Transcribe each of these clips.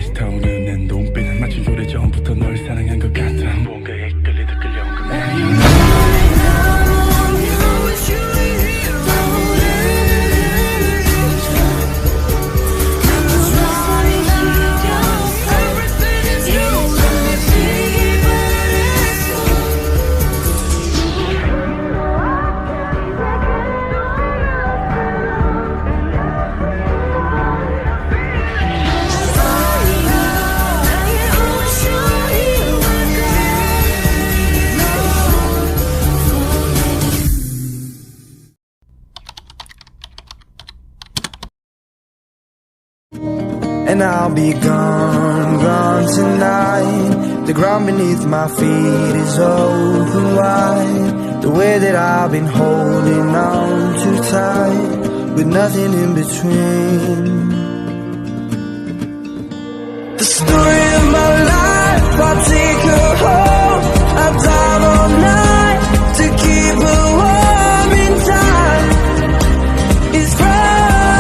다시 타오르는 내 눈빛 마치 오래전부터 널 사랑한 것 같아 뭔가에 끌리다 끌려온 거네 And I'll be gone, gone tonight. The ground beneath my feet is open wide. The way that I've been holding on too tight, with nothing in between. The story of my life, I'll take her home. I'll dive all night to keep her warm in time. It's frozen.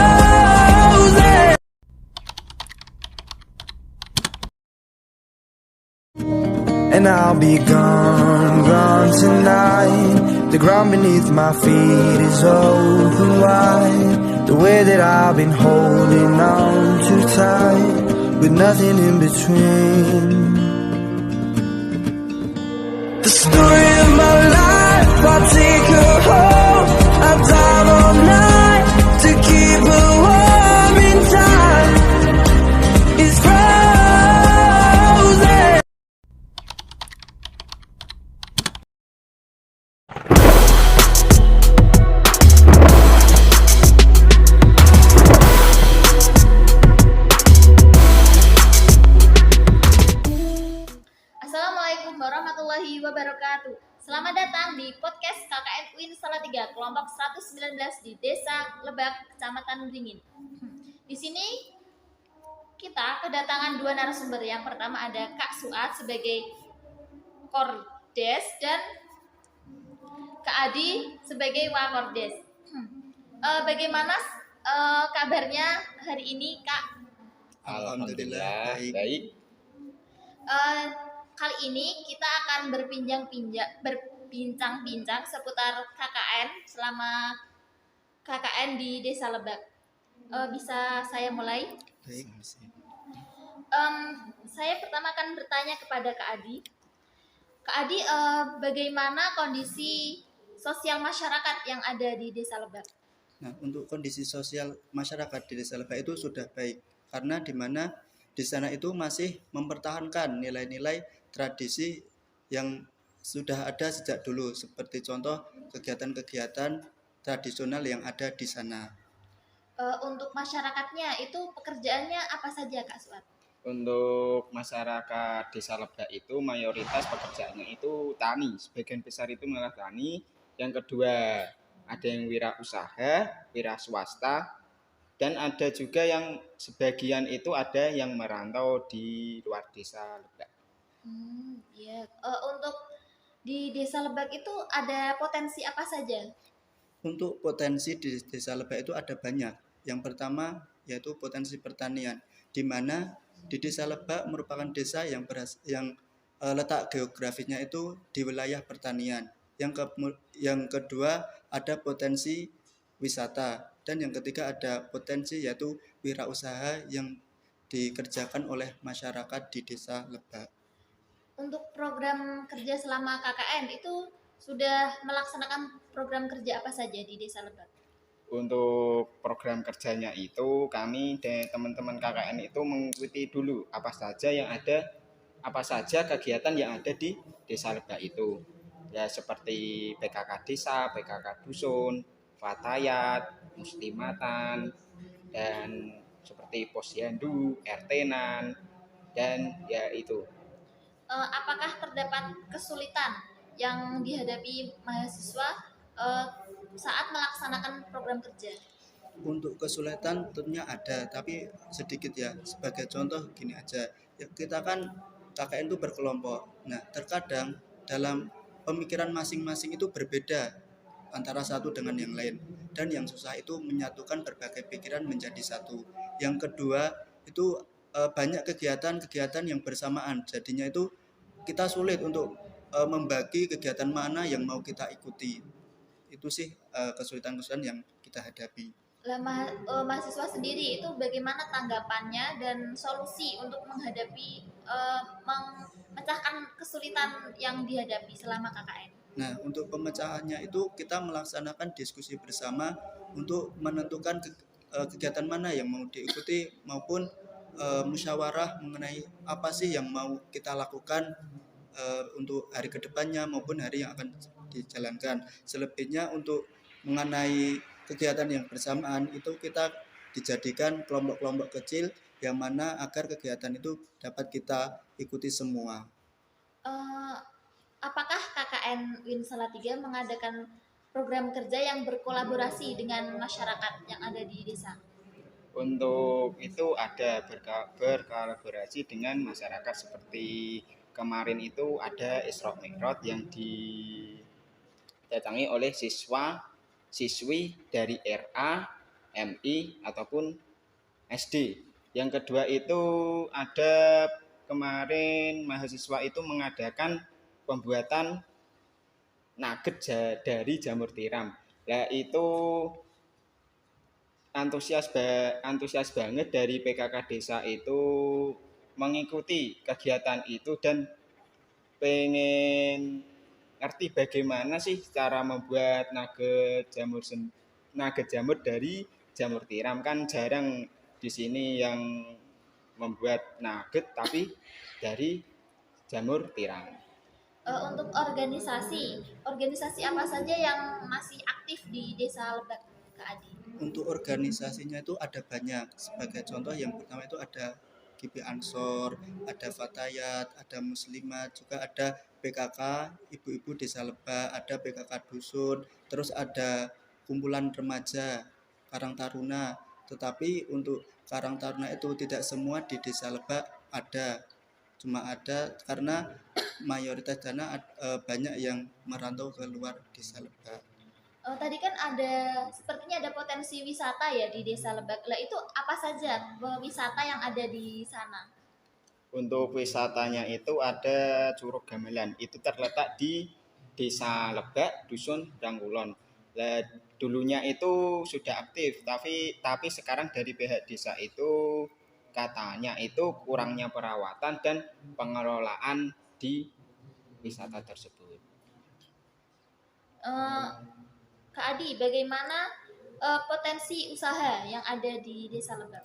And I'll be gone, gone tonight. The ground beneath my feet is open wide. The way that I've been holding on too tight, with nothing in between. The story of my life, I'll take her home. I'll dive all night to keep her warm in time. It's frozen. Assalamualaikum warahmatullahi wabarakatuh. Selamat datang di podcast KKN UIN Salatiga kelompok 119 di Desa Lebak, Kecamatan Beringin. Di sini kita kedatangan dua narasumber. Yang pertama ada Kak Suat sebagai Kordes dan Kak Adi sebagai Wakordes. Bagaimana kabarnya hari ini, Kak? Alhamdulillah baik. Kali ini kita akan berbincang-bincang seputar KKN selama KKN di Desa Lebak. Bisa saya mulai? Baik. Saya pertama akan bertanya kepada Kak Adi. Kak Adi, bagaimana kondisi sosial masyarakat yang ada di Desa Lebak? Nah, untuk kondisi sosial masyarakat di Desa Lebak itu sudah baik karena di mana di sana itu masih mempertahankan nilai-nilai tradisi yang sudah ada sejak dulu, seperti contoh kegiatan-kegiatan tradisional yang ada di sana. Untuk masyarakatnya itu pekerjaannya apa saja, Kak Suat? Untuk masyarakat Desa Lebak itu mayoritas pekerjaannya itu tani, sebagian besar itu malah tani. Yang kedua ada yang wirausaha, wira swasta, dan ada juga yang sebagian itu ada yang merantau di luar Desa Lebak. Iya. Untuk di Desa Lebak itu ada potensi apa saja? Untuk potensi di Desa Lebak itu ada banyak. Yang pertama yaitu potensi pertanian, di mana di Desa Lebak merupakan desa yang letak geografisnya itu di wilayah pertanian. Yang kedua ada potensi wisata, dan yang ketiga ada potensi yaitu wirausaha yang dikerjakan oleh masyarakat di Desa Lebak. Untuk program kerja selama KKN itu sudah melaksanakan program kerja apa saja di Desa Lebak? Untuk program kerjanya itu kami dan teman-teman KKN itu mengikuti dulu apa saja kegiatan yang ada di Desa Lebak itu. Ya seperti PKK Desa, PKK Dusun, Fatayat, Muslimatan, dan seperti Posyandu, RT-nan, dan ya itu. Apakah terdapat kesulitan yang dihadapi mahasiswa saat melaksanakan program kerja? Untuk kesulitan tentunya ada, tapi sedikit ya. Sebagai contoh gini aja, ya kita kan KKN itu berkelompok. Nah, terkadang dalam pemikiran masing-masing itu berbeda antara satu dengan yang lain, dan yang susah itu menyatukan berbagai pikiran menjadi satu. Yang kedua itu banyak kegiatan-kegiatan yang bersamaan. Jadinya itu kita sulit untuk membagi kegiatan mana yang mau kita ikuti. Itu sih kesulitan-kesulitan yang kita hadapi. Lah, mahasiswa sendiri itu bagaimana tanggapannya dan solusi untuk menghadapi memecahkan kesulitan yang dihadapi selama KKN? Nah, untuk pemecahannya itu kita melaksanakan diskusi bersama untuk menentukan kegiatan mana yang mau diikuti maupun musyawarah mengenai apa sih yang mau kita lakukan untuk hari kedepannya maupun hari yang akan dijalankan. Selebihnya untuk mengenai kegiatan yang bersamaan itu kita dijadikan kelompok-kelompok kecil yang mana agar kegiatan itu dapat kita ikuti semua. Eh, Apakah KKN Win Salatiga mengadakan program kerja yang berkolaborasi dengan masyarakat yang ada di desa? Untuk itu ada berkolaborasi dengan masyarakat, seperti kemarin itu ada Isra Mi'raj yang didatangi oleh siswi dari RA, MI ataupun SD. Yang kedua itu ada kemarin mahasiswa itu mengadakan pembuatan nugget dari jamur tiram. Nah itu antusias banget dari PKK desa itu mengikuti kegiatan itu dan pengen ngerti bagaimana sih cara membuat nugget jamur dari jamur tiram. Kan jarang di sini yang membuat nugget tapi dari jamur tiram. Untuk organisasi apa saja yang masih aktif di Desa Lebak, Kak Adi? Untuk organisasinya itu ada banyak. Sebagai contoh yang pertama itu ada GP Ansor, ada Fatayat, ada Muslimat, juga ada PKK Ibu-Ibu Desa Lebak, ada PKK Dusun, terus ada kumpulan remaja Karang Taruna. Tetapi untuk Karang Taruna itu tidak semua di Desa Lebak ada, cuma ada karena mayoritas dana banyak yang merantau ke luar Desa Lebak. Tadi kan sepertinya ada potensi wisata ya di Desa Lebak. Lah itu apa saja wisata yang ada di sana? Untuk wisatanya itu ada Curug Gamelan. Itu terletak di Desa Lebak, Dusun Rangkulon. Nah, dulunya itu sudah aktif, tapi sekarang dari pihak desa itu katanya itu kurangnya perawatan dan pengelolaan di wisata tersebut. Kak Adi, bagaimana potensi usaha yang ada di Desa Lebak?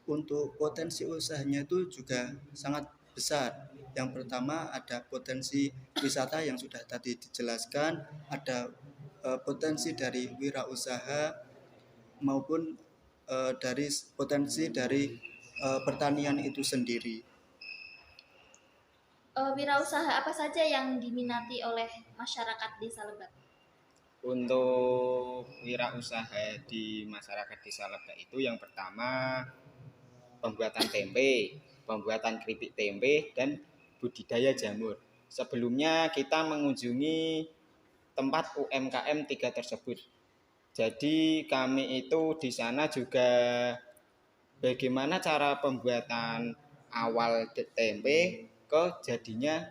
Untuk potensi usahanya itu juga sangat besar. Yang pertama ada potensi wisata yang sudah tadi dijelaskan, ada potensi dari wirausaha maupun dari potensi dari pertanian itu sendiri. Wirausaha apa saja yang diminati oleh masyarakat Desa Lebak? Untuk wirausaha di masyarakat Desa Lebak itu yang pertama pembuatan tempe, pembuatan keripik tempe, dan budidaya jamur. Sebelumnya kita mengunjungi tempat UMKM 3 tersebut. Jadi kami itu di sana juga bagaimana cara pembuatan awal tempe ke jadinya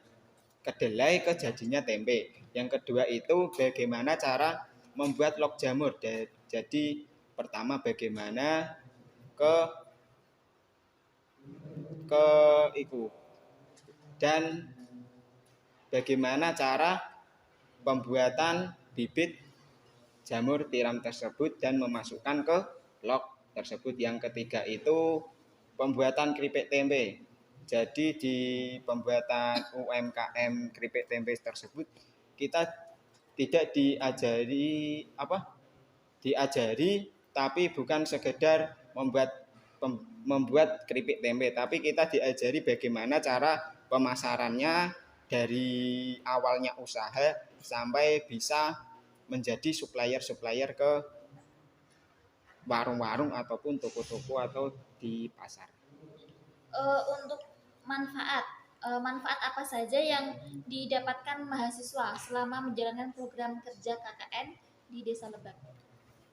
kedelai ke jadinya tempe. Yang kedua itu bagaimana cara membuat log jamur. Jadi pertama bagaimana dan bagaimana cara pembuatan bibit jamur tiram tersebut dan memasukkan ke log tersebut. Yang ketiga itu pembuatan keripik tempe. Jadi di pembuatan UMKM keripik tempe tersebut kita tidak diajari tapi bukan sekedar membuat keripik tempe, tapi kita diajari bagaimana cara pemasarannya dari awalnya usaha sampai bisa menjadi supplier ke warung-warung ataupun toko-toko atau di pasar. Untuk manfaat apa saja yang didapatkan mahasiswa selama menjalankan program kerja KKN di Desa Lebak?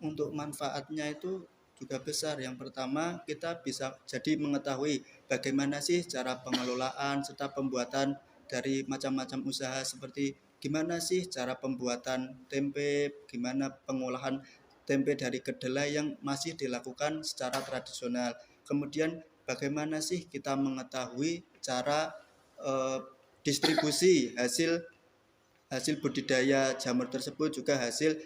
Untuk manfaatnya itu juga besar. Yang pertama, kita bisa jadi mengetahui bagaimana sih cara pengelolaan serta pembuatan dari macam-macam usaha, seperti gimana sih cara pembuatan tempe, gimana pengolahan tempe dari kedelai yang masih dilakukan secara tradisional. Kemudian bagaimana sih kita mengetahui cara distribusi hasil budidaya jamur tersebut, juga hasil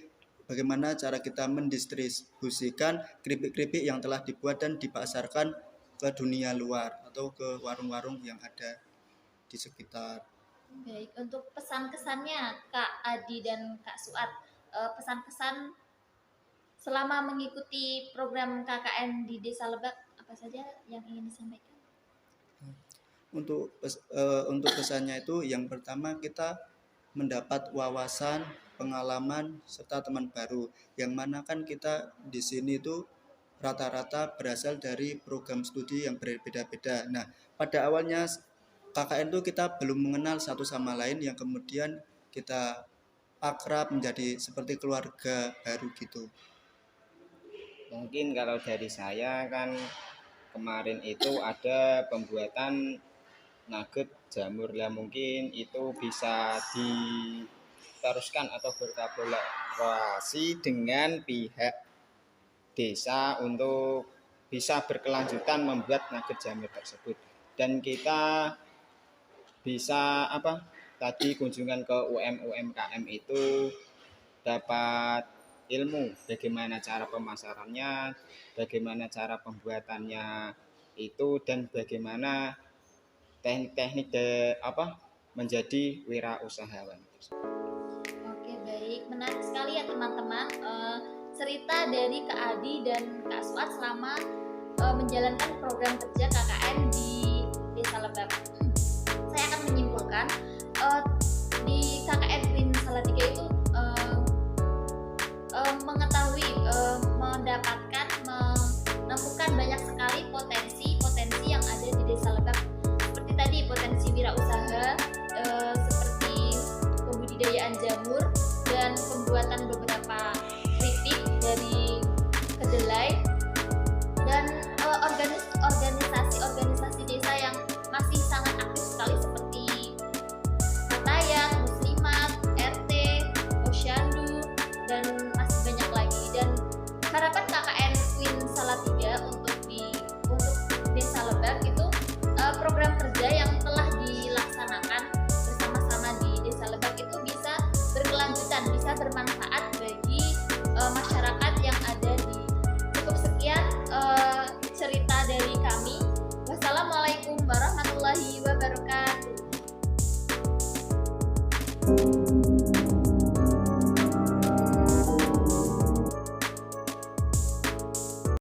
bagaimana cara kita mendistribusikan keripik-keripik yang telah dibuat dan dipasarkan ke dunia luar atau ke warung-warung yang ada di sekitar. Baik, untuk pesan-kesannya Kak Adi dan Kak Suat, pesan-kesan selama mengikuti program KKN di Desa Lebak, apa saja yang ingin disampaikan? Untuk pesannya itu, yang pertama kita mendapat wawasan, pengalaman, serta teman baru. Yang mana kan kita di sini itu rata-rata berasal dari program studi yang berbeda-beda. Nah, pada awalnya KKN itu kita belum mengenal satu sama lain, yang kemudian kita akrab menjadi seperti keluarga baru gitu. Mungkin kalau dari saya kan kemarin itu ada pembuatan nugget jamur, ya mungkin itu bisa diteruskan atau berkolaborasi dengan pihak desa untuk bisa berkelanjutan membuat nugget jamur tersebut. Dan kita bisa tadi kunjungan ke UMKM itu dapat ilmu bagaimana cara pemasarannya, bagaimana cara pembuatannya itu, dan bagaimana teknik-teknik menjadi wirausahawan. Oke, baik, menarik sekali ya teman-teman, cerita dari Kak Adi dan Kak Suat selama menjalankan program kerja KKN di Desa Lebak. Saya akan menyimpulkan di KKN UIN Salatiga itu mengetahui, mendapatkan, menemukan banyak sekali potensi yang ada di Desa Lebak. Seperti tadi potensi wirausaha, seperti pembudidayaan jamur dan pembuatan beberapa keripik dari kedelai, dan organisasi desa yang masih sangat aktif sekali seperti Batayang, Muslimat, RT, Posyandu, dan masih banyak lagi. Dan harapan KKN UIN Salatiga untuk Desa Lebak itu program kerja yang telah dilaksanakan bersama-sama di Desa Lebak itu bisa berkelanjutan, bisa bermanfaat bagi masyarakat yang ada di. Cukup sekian cerita dari kami. Wassalamualaikum warahmatullahi wabarakatuh.